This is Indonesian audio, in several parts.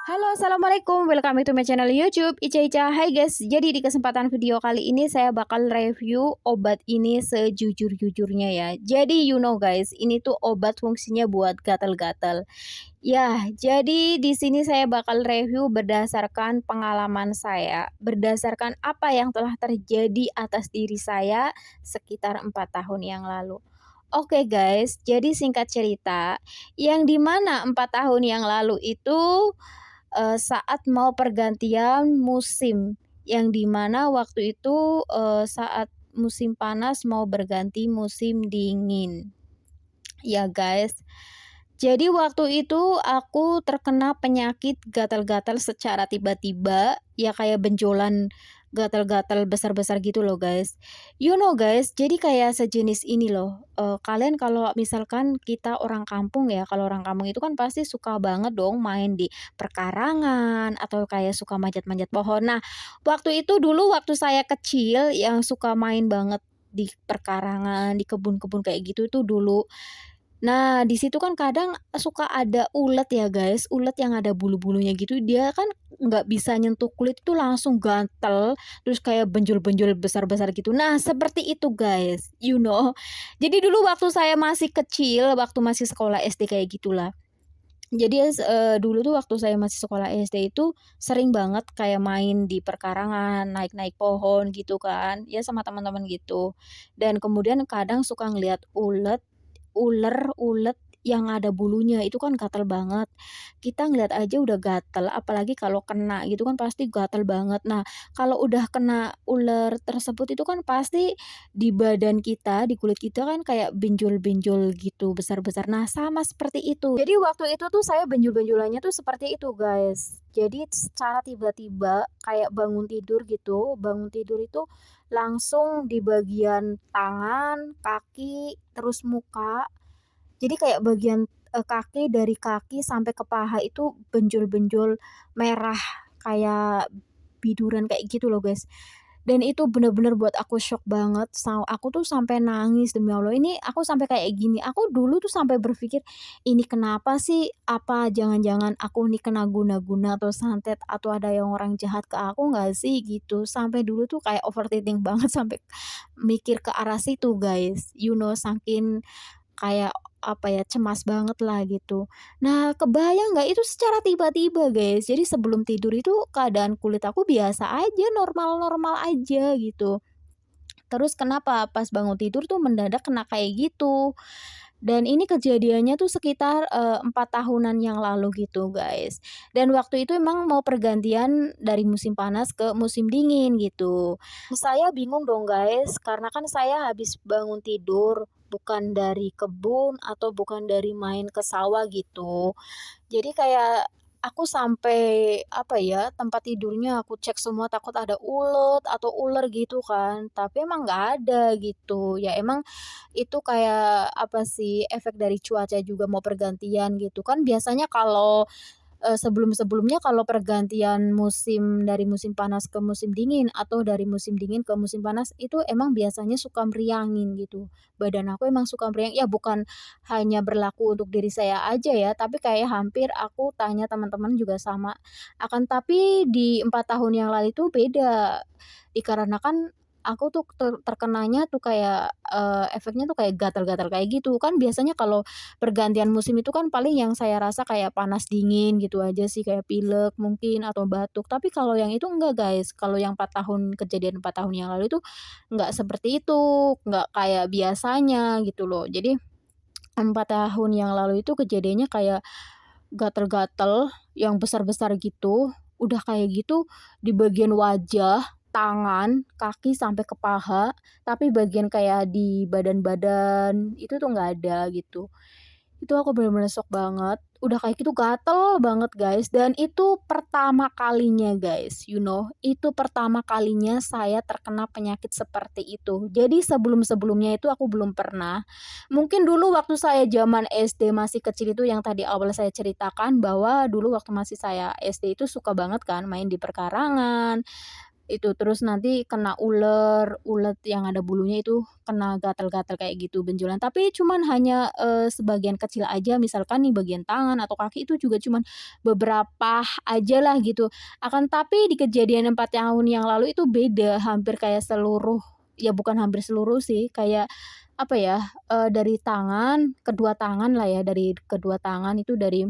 Halo, assalamualaikum. Welcome back to my channel YouTube Ica Ica. Hai guys, jadi di kesempatan video kali ini saya bakal review obat ini sejujur-jujurnya ya. Jadi guys, ini tuh obat fungsinya buat gatal-gatal. Ya, jadi di sini saya bakal review berdasarkan pengalaman saya, berdasarkan apa yang telah terjadi atas diri saya sekitar 4 tahun yang lalu. Oke guys, jadi singkat cerita, yang dimana 4 tahun yang lalu itu saat mau pergantian musim, yang dimana waktu itu, saat musim panas mau berganti musim dingin. Ya guys, jadi waktu itu aku terkena penyakit gatal-gatal secara tiba-tiba, ya kayak benjolan gatal-gatal besar-besar gitu loh guys. Guys, jadi kayak sejenis ini loh, kalian kalau misalkan kita orang kampung ya, kalau orang kampung itu kan pasti suka banget dong main di perkarangan atau kayak suka manjat-manjat pohon. Nah, waktu itu dulu waktu saya kecil yang suka main banget di perkarangan, di kebun-kebun kayak gitu itu dulu. Nah, di situ kan kadang suka ada ulet ya guys, ulet yang ada bulu-bulunya gitu, dia kan nggak bisa nyentuh kulit itu langsung gatel, terus kayak benjol-benjol besar-besar gitu. Nah, seperti itu guys. Jadi dulu waktu saya masih kecil, waktu masih sekolah SD kayak gitulah. Jadi dulu tuh waktu saya masih sekolah SD itu sering banget kayak main di perkarangan, naik-naik pohon gitu kan, ya sama teman-teman gitu. Dan kemudian kadang suka ngelihat ulet yang ada bulunya, itu kan gatal banget. Kita ngeliat aja udah gatal, apalagi kalau kena gitu kan pasti gatal banget. Nah, kalau udah kena ular tersebut itu kan pasti di badan kita, di kulit kita kan kayak benjol-benjol gitu, besar-besar. Nah, sama seperti itu. Jadi waktu itu tuh saya benjol-benjolannya tuh seperti itu, guys. Jadi secara tiba-tiba kayak bangun tidur itu langsung di bagian tangan, kaki, terus muka. Jadi kayak bagian, kaki, dari kaki sampai ke paha itu benjol-benjol merah kayak biduran kayak gitu loh, guys. Dan itu bener-bener buat aku syok banget, aku tuh sampai nangis demi Allah, ini aku sampai kayak gini, aku dulu tuh sampai berpikir, "Ini kenapa sih? Apa jangan-jangan aku nih kena guna-guna atau santet atau ada yang orang jahat ke aku nggak sih?" Gitu. Sampai dulu tuh kayak overthinking banget sampai mikir ke arah situ, guys. Saking kayak, apa ya, cemas banget lah gitu. Nah, kebayang nggak itu secara tiba-tiba, guys. Jadi sebelum tidur itu keadaan kulit aku biasa aja, normal-normal aja gitu. Terus kenapa pas bangun tidur tuh mendadak kena kayak gitu. Dan ini kejadiannya tuh sekitar, 4 tahunan yang lalu gitu, guys. Dan waktu itu emang mau pergantian dari musim panas ke musim dingin gitu. Saya bingung dong, guys, karena kan saya habis bangun tidur, bukan dari kebun atau bukan dari main ke sawah gitu. Jadi kayak aku sampai, apa ya, tempat tidurnya aku cek semua takut ada ulet atau ular gitu kan, tapi emang nggak ada gitu. Ya emang itu kayak, apa sih, efek dari cuaca juga mau pergantian gitu kan biasanya kalau sebelum-sebelumnya kalau pergantian musim dari musim panas ke musim dingin atau dari musim dingin ke musim panas itu emang biasanya suka meriangin gitu. Badan aku emang suka meriang, ya bukan hanya berlaku untuk diri saya aja ya, tapi kayak hampir aku tanya teman-teman juga sama. Akan tapi di 4 tahun yang lalu itu beda, dikarenakan aku tuh terkenanya tuh kayak, efeknya tuh kayak gatal-gatal kayak gitu. Kan biasanya kalau pergantian musim itu kan paling yang saya rasa kayak panas dingin gitu aja sih, kayak pilek mungkin atau batuk. Tapi kalau yang itu enggak, guys. Kalau yang 4 tahun kejadian 4 tahun yang lalu itu enggak seperti itu, enggak kayak biasanya gitu loh. Jadi 4 tahun yang lalu itu kejadiannya kayak gatal-gatal yang besar-besar gitu, udah kayak gitu di bagian wajah, tangan, kaki, sampai ke paha, tapi bagian kayak di badan-badan itu tuh nggak ada gitu. Itu aku bener-bener syok banget, udah kayak gitu gatel banget, guys, dan itu pertama kalinya, guys. Itu pertama kalinya saya terkena penyakit seperti itu. Jadi sebelum-sebelumnya itu aku belum pernah. Mungkin dulu waktu saya zaman SD masih kecil itu yang tadi awal saya ceritakan bahwa dulu waktu masih saya SD itu suka banget kan main di perkarangan, Itu, terus nanti kena ulet, ulet yang ada bulunya itu kena gatal-gatal kayak gitu, benjolan. Tapi cuman hanya, sebagian kecil aja, misalkan nih bagian tangan atau kaki itu juga cuman beberapa aja lah gitu. Akan tapi di kejadian 4 tahun yang lalu itu beda, hampir kayak seluruh ya bukan hampir seluruh sih, kayak apa ya, dari tangan, kedua tangan lah ya, dari kedua tangan itu dari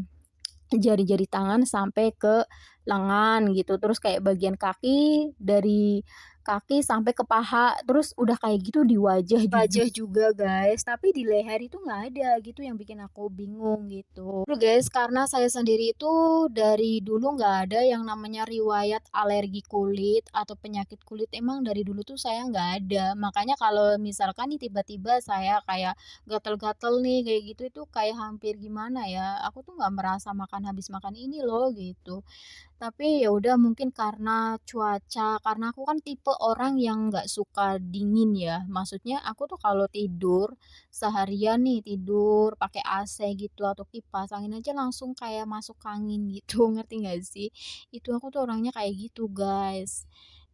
jari-jari tangan sampai ke lengan gitu, terus kayak bagian kaki, dari kaki sampai ke paha, terus udah kayak gitu di wajah juga guys, tapi di leher itu nggak ada gitu yang bikin aku bingung gitu. Terus guys, karena saya sendiri itu dari dulu nggak ada yang namanya riwayat alergi kulit atau penyakit kulit, emang dari dulu tuh saya nggak ada. Makanya kalau misalkan nih tiba-tiba saya kayak gatel-gatel nih kayak gitu itu kayak hampir gimana ya, aku tuh nggak merasa makan habis makan ini loh gitu. Tapi ya udah mungkin karena cuaca, karena aku kan tipe orang yang nggak suka dingin ya. Maksudnya aku tuh kalau tidur seharian nih tidur pakai AC gitu atau kipas angin aja langsung kayak masuk angin gitu, ngerti nggak sih? Itu aku tuh orangnya kayak gitu guys.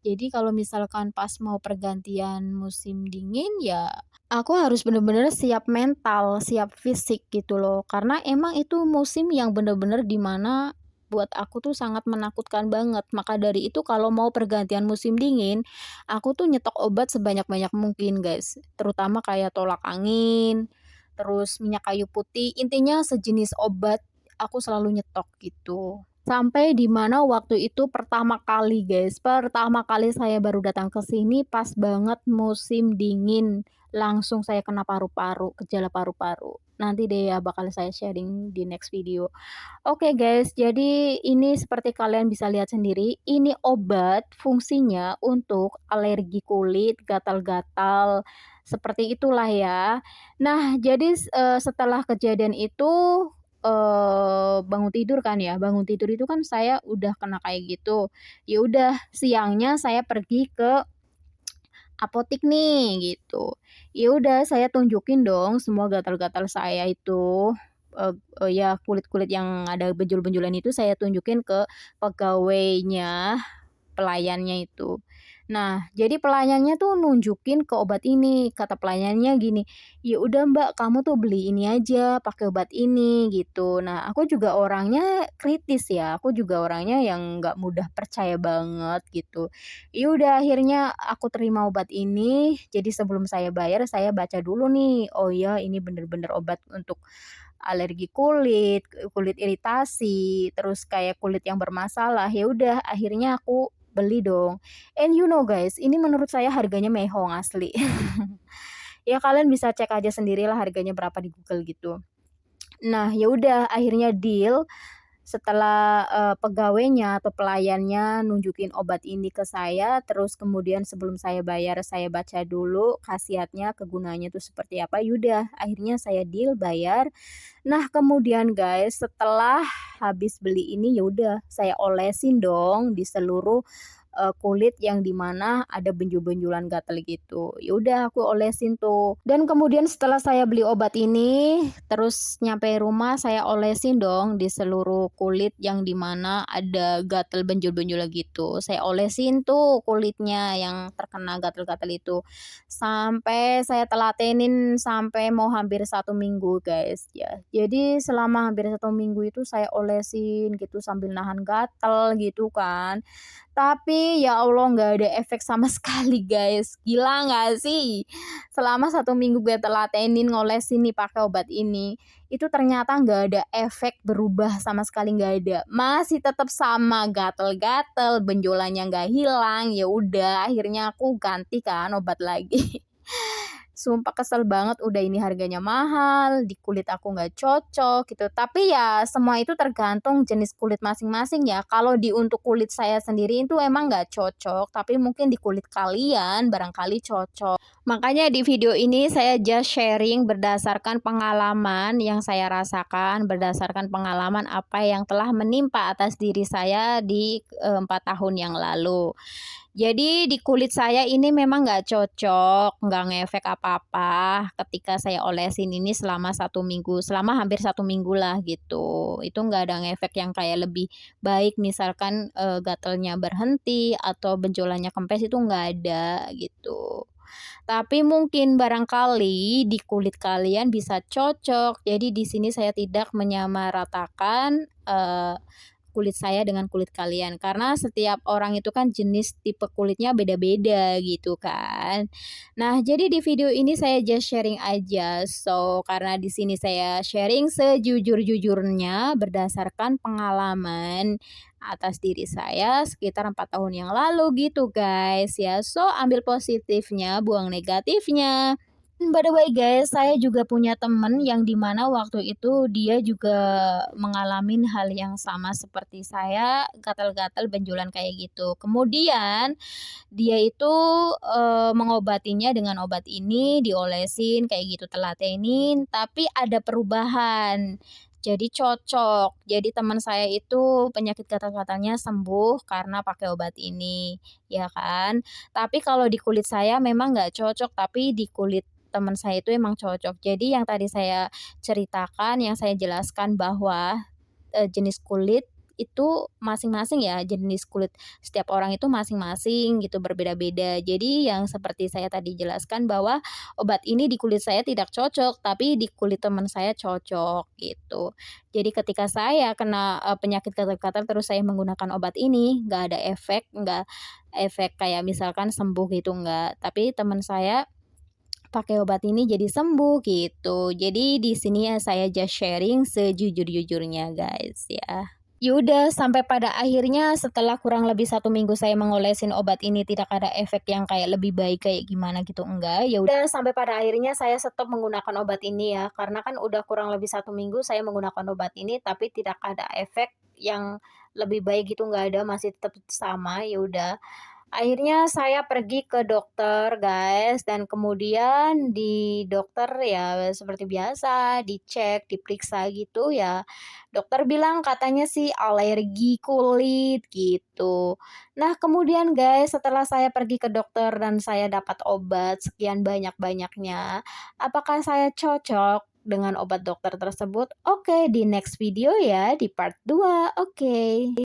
Jadi kalau misalkan pas mau pergantian musim dingin ya aku harus bener-bener siap mental, siap fisik gitu loh. Karena emang itu musim yang bener-bener di mana buat aku tuh sangat menakutkan banget. Maka dari itu kalau mau pergantian musim dingin, aku tuh nyetok obat sebanyak-banyak mungkin, guys. Terutama kayak tolak angin, terus minyak kayu putih, intinya sejenis obat aku selalu nyetok gitu. Sampai di mana waktu itu pertama kali, guys, pertama kali saya baru datang ke sini pas banget musim dingin. Langsung saya kena paru-paru, gejala paru-paru. Nanti deh ya bakal saya sharing di next video. Oke guys, jadi ini seperti kalian bisa lihat sendiri, ini obat fungsinya untuk alergi kulit, gatal-gatal, seperti itulah ya. Nah, jadi setelah kejadian itu, bangun tidur kan ya, bangun tidur itu kan saya udah kena kayak gitu. Ya udah siangnya saya pergi ke apotik nih gitu. Ya udah saya tunjukin dong semua gatal-gatal saya itu, ya kulit-kulit yang ada benjol-benjolan itu saya tunjukin ke pegawainya, pelayannya itu. Nah, jadi pelayannya tuh nunjukin ke obat ini, kata pelayannya gini, "Ya udah Mbak, kamu tuh beli ini aja, pakai obat ini," gitu. Nah, aku juga orangnya kritis ya, aku juga orangnya yang nggak mudah percaya banget gitu. Ya udah akhirnya aku terima obat ini, jadi sebelum saya bayar, saya baca dulu nih, oh ya ini bener-bener obat untuk alergi kulit, kulit iritasi, terus kayak kulit yang bermasalah, ya udah akhirnya aku beli dong. And you know guys, ini menurut saya harganya mehong asli. Ya kalian bisa cek aja sendirilah harganya berapa di Google gitu. Nah, ya udah akhirnya deal setelah, pegawainya atau pelayannya nunjukin obat ini ke saya, terus kemudian sebelum saya bayar, saya baca dulu khasiatnya, kegunaannya itu seperti apa, ya udah akhirnya saya deal bayar. Nah, kemudian guys, setelah habis beli ini, ya udah saya olesin dong di seluruh, kulit yang di mana ada benjol-benjolan gatal gitu. Ya udah aku olesin tuh. Dan kemudian setelah saya beli obat ini, terus nyampe rumah saya olesin dong di seluruh kulit yang di mana ada gatal benjol-benjol gitu. Saya olesin tuh kulitnya yang terkena gatal-gatal itu. Sampai saya telatenin sampai mau hampir 1 minggu guys ya. Jadi selama hampir 1 minggu itu saya olesin gitu sambil nahan gatal gitu kan. Tapi ya Allah nggak ada efek sama sekali guys, gila nggak sih? Selama 1 minggu gue telatenin ngolesin nih pakai obat ini, itu ternyata nggak ada efek berubah sama sekali nggak ada, masih tetap sama gatel-gatel, benjolannya nggak hilang, ya udah akhirnya aku ganti kan obat lagi. Sumpah kesel banget, udah ini harganya mahal, di kulit aku nggak cocok gitu. Tapi ya semua itu tergantung jenis kulit masing-masing ya. Kalau untuk kulit saya sendiri itu emang nggak cocok, tapi mungkin di kulit kalian barangkali cocok. Makanya di video ini saya just sharing berdasarkan pengalaman yang saya rasakan, berdasarkan pengalaman apa yang telah menimpa atas diri saya di 4 tahun yang lalu. Jadi di kulit saya ini memang nggak cocok, nggak ngefek apa-apa ketika saya olesin ini selama 1 minggu, selama hampir 1 minggu lah gitu. Itu nggak ada ngefek yang kayak lebih baik misalkan, gatalnya berhenti atau benjolannya kempes itu nggak ada gitu. Tapi mungkin barangkali di kulit kalian bisa cocok. Jadi di sini saya tidak menyamaratakan, kulit saya dengan kulit kalian, karena setiap orang itu kan jenis tipe kulitnya beda-beda gitu kan. Nah, jadi di video ini saya just sharing aja. So, karena di sini saya sharing sejujur-jujurnya berdasarkan pengalaman atas diri saya sekitar 4 tahun yang lalu gitu guys ya. So, ambil positifnya, buang negatifnya. By the way guys, saya juga punya temen yang dimana waktu itu dia juga mengalami hal yang sama seperti saya, gatal-gatal, benjolan kayak gitu. Kemudian dia itu, mengobatinya dengan obat ini, diolesin kayak gitu, telatenin, tapi ada perubahan. Jadi cocok. Jadi teman saya itu penyakit gatal-gatalnya sembuh karena pakai obat ini, ya kan. Tapi kalau di kulit saya memang nggak cocok, tapi di kulit teman saya itu emang cocok. Jadi yang tadi saya ceritakan, yang saya jelaskan bahwa jenis kulit itu masing-masing ya, jenis kulit setiap orang itu masing-masing gitu, berbeda-beda. Jadi yang seperti saya tadi jelaskan bahwa obat ini di kulit saya tidak cocok, tapi di kulit teman saya cocok gitu. Jadi ketika saya kena, penyakit gatal-gatal terus saya menggunakan obat ini, nggak ada efek, nggak efek kayak misalkan sembuh gitu, nggak. Tapi teman saya pakai obat ini jadi sembuh gitu. Jadi di sini ya saya just sharing sejujur-jujurnya guys ya. Ya udah sampai pada akhirnya setelah kurang lebih 1 minggu saya mengolesin obat ini tidak ada efek yang kayak lebih baik kayak gimana gitu, enggak. Ya udah sampai pada akhirnya saya stop menggunakan obat ini ya, karena kan udah kurang lebih 1 minggu saya menggunakan obat ini tapi tidak ada efek yang lebih baik gitu, nggak ada, masih tetap sama, ya udah. Akhirnya saya pergi ke dokter, guys, dan kemudian di dokter ya seperti biasa dicek, diperiksa gitu ya. Dokter bilang katanya sih alergi kulit gitu. Nah, kemudian guys, setelah saya pergi ke dokter dan saya dapat obat sekian banyak-banyaknya, apakah saya cocok dengan obat dokter tersebut? Oke, di next video ya, di part 2. Oke.